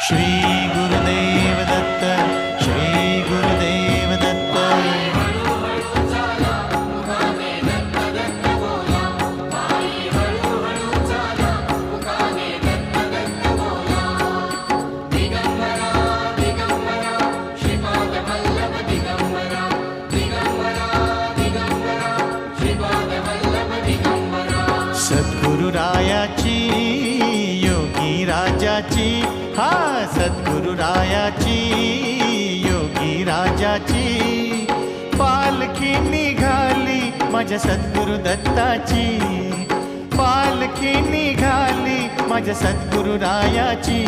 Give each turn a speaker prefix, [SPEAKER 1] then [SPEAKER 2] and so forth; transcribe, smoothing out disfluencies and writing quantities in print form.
[SPEAKER 1] श्री गुरुदेव दत्त, श्री गुरुदेव दत्त. सद्गुरुरायाची योगी राजाची, हा सद्गुरुरायाची योगी राजाची पालखी निघाली माझ्या सद्गुरु दत्ताची, पालखी निघाली माझ्या सद्गुरुरायाची.